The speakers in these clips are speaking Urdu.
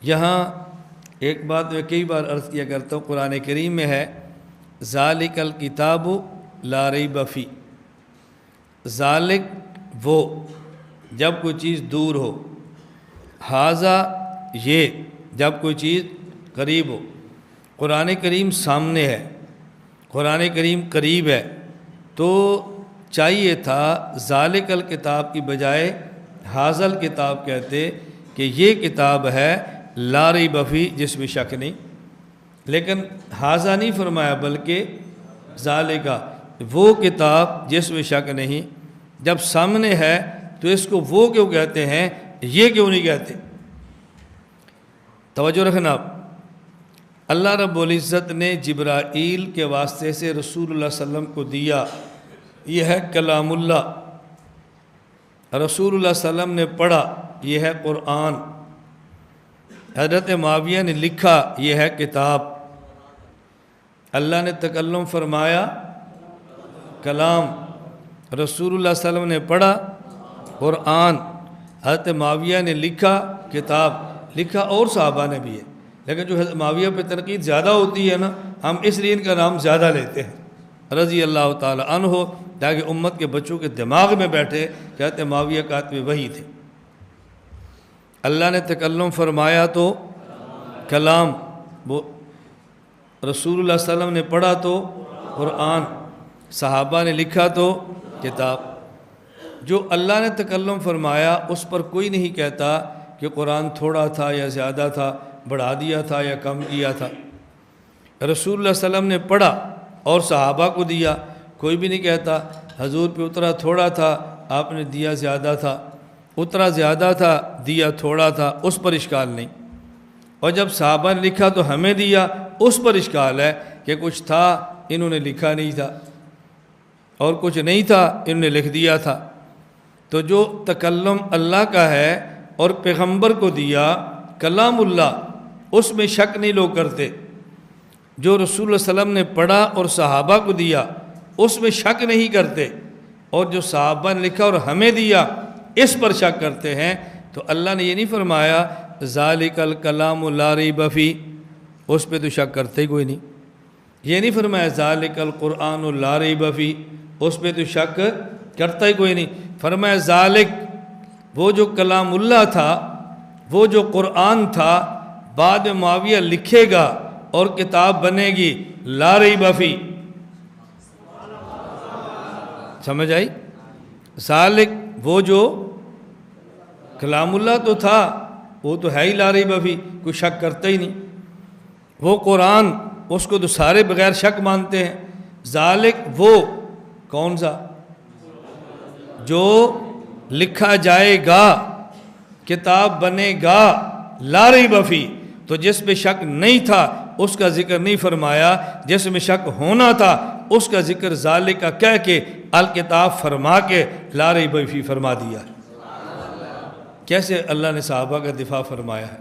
یہاں ایک بات میں کئی بار عرض کیا کرتا ہوں، قرآن کریم میں ہے ذالک الکتاب لا ریب فی، ذالک وہ جب کوئی چیز دور ہو، ھذا یہ جب کوئی چیز قریب ہو۔ قرآن کریم سامنے ہے، قرآن کریم قریب ہے، تو چاہیے تھا ذالک الکتاب کی بجائے ھذا الکتاب کہتے کہ یہ کتاب ہے لا ریب فی، جس میں شک نہیں، لیکن ھذا نہیں فرمایا بلکہ ذالک وہ کتاب جس میں شک نہیں۔ جب سامنے ہے تو اس کو وہ کیوں کہتے ہیں، یہ کیوں نہیں کہتے؟ توجہ رکھنا، اللہ رب العزت نے جبرائیل کے واسطے سے رسول اللہ صلی اللہ علیہ وسلم کو دیا، یہ ہے کلام اللہ، رسول اللہ صلی اللہ علیہ وسلم نے پڑھا، یہ ہے قرآن، حضرت معاویہ نے لکھا، یہ ہے کتاب، اللہ نے تکلم فرمایا کلام، رسول اللہ صلی اللہ علیہ وسلم نے پڑھا قرآن، حضرت معاویہ نے لکھا کتاب، لکھا اور صحابہ نے بھی ہے، لیکن جو حضرت معاویہ پہ تنقید زیادہ ہوتی ہے نا، ہم اس لیے ان کا نام زیادہ لیتے ہیں رضی اللہ تعالی عنہ، تاکہ امت کے بچوں کے دماغ میں بیٹھے کہتے معاویہ کاتب وحی تھے۔ اللہ نے تکلم فرمایا تو کلام، وہ رسول اللہ صلی اللہ علیہ وسلم نے پڑھا تو قرآن، صحابہ نے لکھا تو کتاب۔ جو اللہ نے تکلم فرمایا اس پر کوئی نہیں کہتا کہ قرآن تھوڑا تھا یا زیادہ تھا، بڑھا دیا تھا یا کم کیا تھا۔ رسول اللہ صلی اللہ علیہ وسلم نے پڑھا اور صحابہ کو دیا، کوئی بھی نہیں کہتا حضور پہ اترا تھوڑا تھا، آپ نے دیا زیادہ تھا، اترا زیادہ تھا دیا تھوڑا تھا، اس پر اشکال نہیں۔ اور جب صحابہ نے لکھا تو ہمیں دیا، اس پر اشکال ہے کہ کچھ تھا انہوں نے لکھا نہیں تھا، اور کچھ نہیں تھا انہوں نے لکھ دیا تھا۔ تو جو تکلم اللہ کا ہے اور پیغمبر کو دیا کلام اللہ، اس میں شک نہیں لوگ کرتے۔ جو رسول اللہ صلی اللہ علیہ وسلم نے پڑھا اور صحابہ کو دیا اس میں شک نہیں کرتے، اور جو صحابہ نے لکھا اور ہمیں دیا اس پر شک کرتے ہیں۔ تو اللہ نے یہ نہیں فرمایا ذالک الکلام لا ریب فی، اس پہ تو شک کرتے ہی کوئی نہیں۔ یہ نہیں فرمایا ذالک القرآن لا ریب فی، اس پہ تو شک کرتا ہی کوئی نہیں۔ فرمایا ذالک وہ جو کلام اللہ تھا، وہ جو قرآن تھا، بعد میں معاویہ لکھے گا اور کتاب بنے گی لا ریب فی۔ سمجھ آئی؟ ذالک وہ جو کلام اللہ تو تھا وہ تو ہے ہی لا ریب فی، کوئی شک کرتا ہی نہیں۔ وہ قرآن، اس کو تو سارے بغیر شک مانتے ہیں۔ ذالک وہ کون سا؟ جو لکھا جائے گا، کتاب بنے گا لا ریب فی، تو جس پہ شک نہیں تھا اس کا ذکر نہیں فرمایا، جس میں شک ہونا تھا اس کا ذکر ذالک کا کہہ کے الکتاب فرما کے لا ریب فی فرما دیا۔ کیسے اللہ نے صحابہ کا دفاع فرمایا ہے۔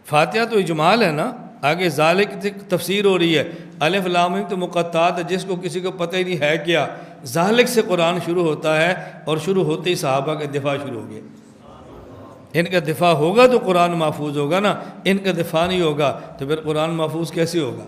فاتحہ تو اجمال ہے نا، آگے ذالک کی تفسیر ہو رہی ہے، الف لام میم تو مقطعات ہے، جس کو کسی کو پتہ ہی نہیں ہے کیا، ذالک سے قرآن شروع ہوتا ہے، اور شروع ہوتے ہی صحابہ کا دفاع شروع ہو گیا۔ ان کا دفاع ہوگا تو قرآن محفوظ ہوگا نا، ان کا دفاع نہیں ہوگا تو پھر قرآن محفوظ کیسے ہوگا؟